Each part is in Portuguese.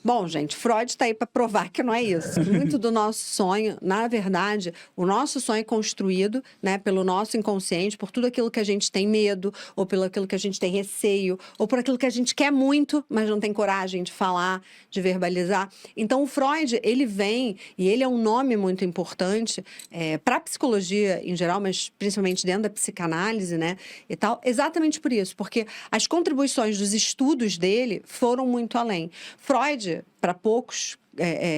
Bom, gente, Freud está aí para provar que não é isso. Muito do nosso sonho, na verdade, o nosso sonho é construído, né, pelo nosso inconsciente, por tudo aquilo que a gente tem medo, ou pelo aquilo que a gente tem receio, ou por aquilo que a gente quer muito, mas não tem coragem de falar, de verbalizar. Então, o Freud, ele vem, e ele é um nome muito importante para a psicologia em geral, mas principalmente dentro da psicanálise, né, e tal, exatamente por isso, porque as contribuições dos estudos dele foram muito além. Freud, para poucos,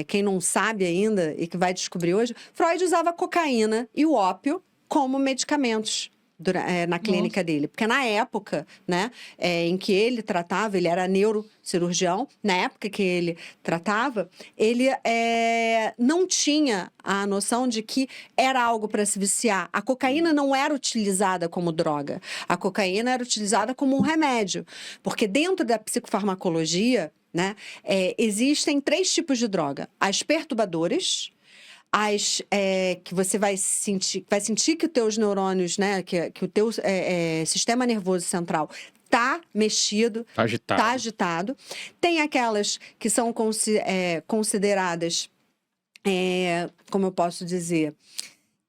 quem não sabe ainda e que vai descobrir hoje, Freud usava cocaína e o ópio como medicamentos na clínica dele. Porque na época, né, em que ele tratava, ele era neurocirurgião, na época que ele tratava, ele não tinha a noção de que era algo para se viciar. A cocaína não era utilizada como droga. A cocaína era utilizada como um remédio. Porque dentro da psicofarmacologia, né, existem 3 tipos de droga. As perturbadoras, que você vai sentir que os teus neurônios, né, que o teu sistema nervoso central está mexido, está agitado. Tem aquelas que são consideradas, como eu posso dizer,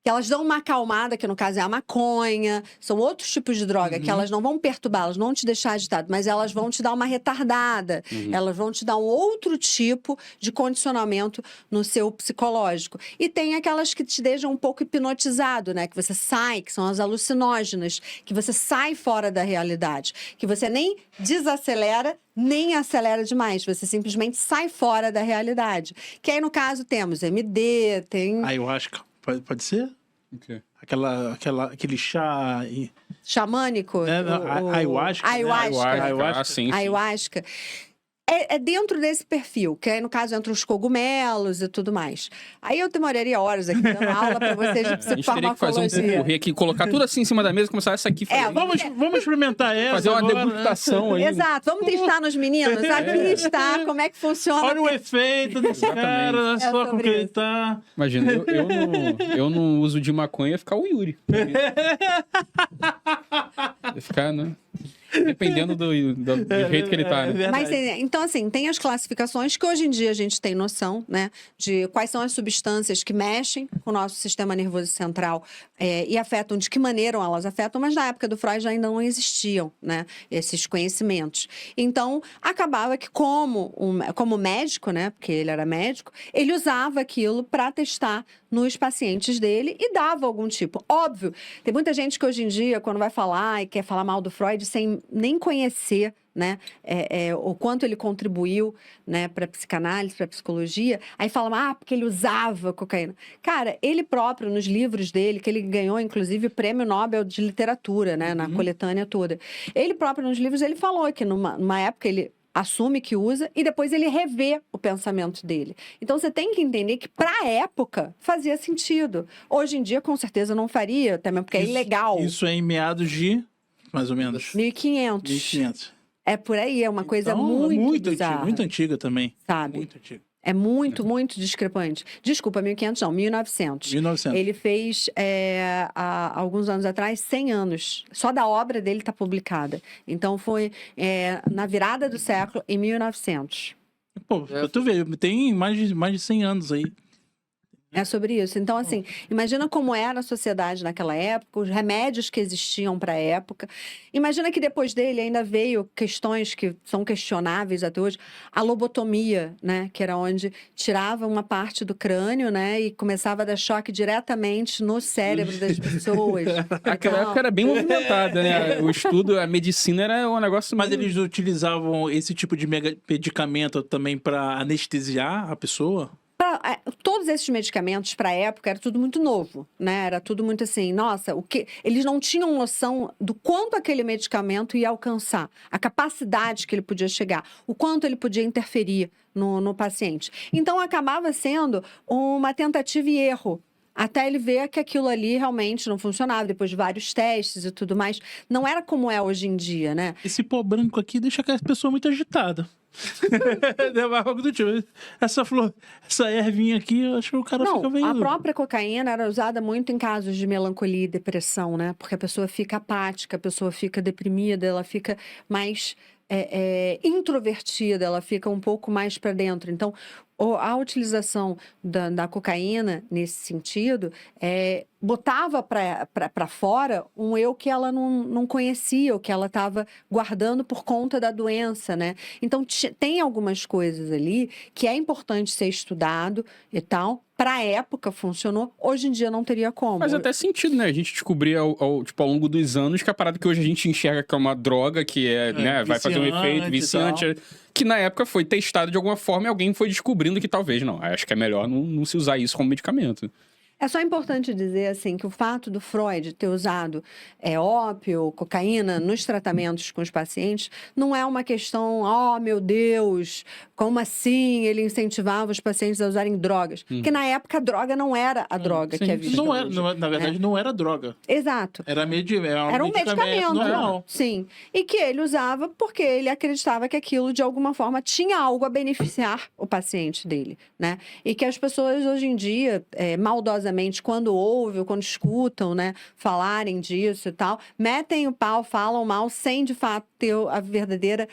que elas dão uma acalmada, que no caso é a maconha, são outros tipos de droga, que elas não vão perturbar, elas não vão te deixar agitado, mas elas vão te dar uma retardada, elas vão te dar um outro tipo de condicionamento no seu psicológico. E tem aquelas que te deixam um pouco hipnotizado, né? Que você sai, que são as alucinógenas, que você sai fora da realidade, que você nem desacelera, nem acelera demais, você simplesmente sai fora da realidade. Que aí, no caso, temos MD, tem... Ayahuasca. Pode ser? Okay. Aquele chá... Xamânico? Ayahuasca. Ayahuasca. Sim. Ayahuasca. É dentro desse perfil, que aí, no caso, entre os cogumelos e tudo mais. Aí eu demoraria horas aqui dando aula para vocês de psicofarmacologia. A gente teria que fazer um correr aqui, colocar tudo assim em cima da mesa e começar essa aqui. Vamos experimentar essa. Fazer uma agora, degustação aí. Exato, vamos testar nos meninos. Aqui está como é que funciona. Olha o efeito desse cara, só com que ele tá. Imagina, eu não uso de maconha, ia ficar o Yuri. Ia ficar, né? Dependendo do jeito que ele tá, né? Mas, então, assim, tem as classificações que hoje em dia a gente tem noção, né? De quais são as substâncias que mexem com o nosso sistema nervoso central e afetam, de que maneira elas afetam, mas na época do Freud ainda não existiam, né? Esses conhecimentos. Então, acabava que como médico, né? Porque ele era médico, ele usava aquilo para testar nos pacientes dele e dava algum tipo. Óbvio, tem muita gente que hoje em dia, quando vai falar e quer falar mal do Freud sem nem conhecer, né, o quanto ele contribuiu, né, para a psicanálise, para a psicologia, aí fala, porque ele usava cocaína. Cara, ele próprio, nos livros dele, que ele ganhou, inclusive, o Prêmio Nobel de Literatura, né, na coletânea toda, ele próprio, nos livros, ele falou que numa época ele assume que usa e depois ele revê o pensamento dele. Então, você tem que entender que, para a época, fazia sentido. Hoje em dia, com certeza, não faria, também porque é ilegal. Isso é em meados de, mais ou menos... 1500. 1500. É por aí, é uma coisa muito bizarra. Antiga, muito antiga também. Sabe? Muito antiga. É muito discrepante. Desculpa, 1500 não, 1900. 1900. Ele fez, há alguns anos atrás, 100 anos. Só da obra dele está publicada. Então, foi na virada do século, em 1900. Pô, tu vê, tem mais de 100 anos aí. É sobre isso. Então, assim, imagina como era a sociedade naquela época, os remédios que existiam para a época. Imagina que depois dele ainda veio questões que são questionáveis até hoje. A lobotomia, né? Que era onde tirava uma parte do crânio, né? E começava a dar choque diretamente no cérebro das pessoas. Aquela época era bem movimentada, né? O estudo, a medicina era um negócio... Mas eles utilizavam esse tipo de medicamento também para anestesiar a pessoa? Todos esses medicamentos para a época era tudo muito novo, né? Era tudo muito assim, nossa, eles não tinham noção do quanto aquele medicamento ia alcançar, a capacidade que ele podia chegar, o quanto ele podia interferir no paciente. Então acabava sendo uma tentativa e erro. Até ele ver que aquilo ali realmente não funcionava, depois de vários testes e tudo mais. Não era como é hoje em dia, né? Esse pó branco aqui deixa aquela pessoa muito agitada. Essa flor, essa ervinha aqui, eu acho que o cara fica meio... A própria cocaína era usada muito em casos de melancolia e depressão, né? Porque a pessoa fica apática, a pessoa fica deprimida, ela fica mais introvertida, ela fica um pouco mais para dentro. Então, a utilização da cocaína nesse sentido botava para fora um eu que ela não conhecia, ou que ela estava guardando por conta da doença, né? Então, tem algumas coisas ali que é importante ser estudado e tal. Para a época funcionou, hoje em dia não teria como. Faz até sentido, né? A gente descobrir ao longo dos anos que a parada que hoje a gente enxerga que é uma droga, que né, vai fazer um efeito viciante, que na época foi testado de alguma forma e alguém foi descobrindo que talvez não. Acho que é melhor não se usar isso como medicamento. É só importante dizer, assim, que o fato do Freud ter usado ópio, cocaína nos tratamentos com os pacientes não é uma questão, oh, meu Deus, como assim ele incentivava os pacientes a usarem drogas? Porque na época a droga não era a droga que havia. Na verdade, não era droga. Exato. Era um medicamento normal. Sim. E que ele usava porque ele acreditava que aquilo, de alguma forma, tinha algo a beneficiar o paciente dele, né? E que as pessoas, hoje em dia, maldosamente, quando ouvem, quando escutam, né, falarem disso e tal, metem o pau, falam mal, sem, de fato, ter a verdadeira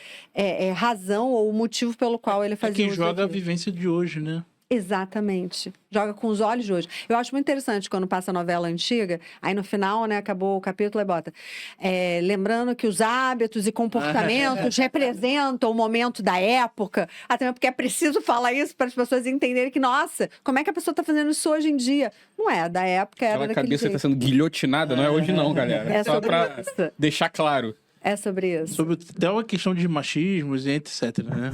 razão ou o motivo pelo qual ele fazia uso. Que joga a vivência de hoje, né? Exatamente. Joga com os olhos de hoje. Eu acho muito interessante quando passa a novela antiga, aí no final, né, acabou o capítulo e bota. Lembrando que os hábitos e comportamentos representam o momento da época, até porque é preciso falar isso para as pessoas entenderem que, nossa, como é que a pessoa está fazendo isso hoje em dia? Não é, da época era daquele cabeça jeito. está sendo guilhotinada, não é hoje não, galera. É só para deixar claro. É sobre isso. Sobre até uma questão de machismos e etc, né?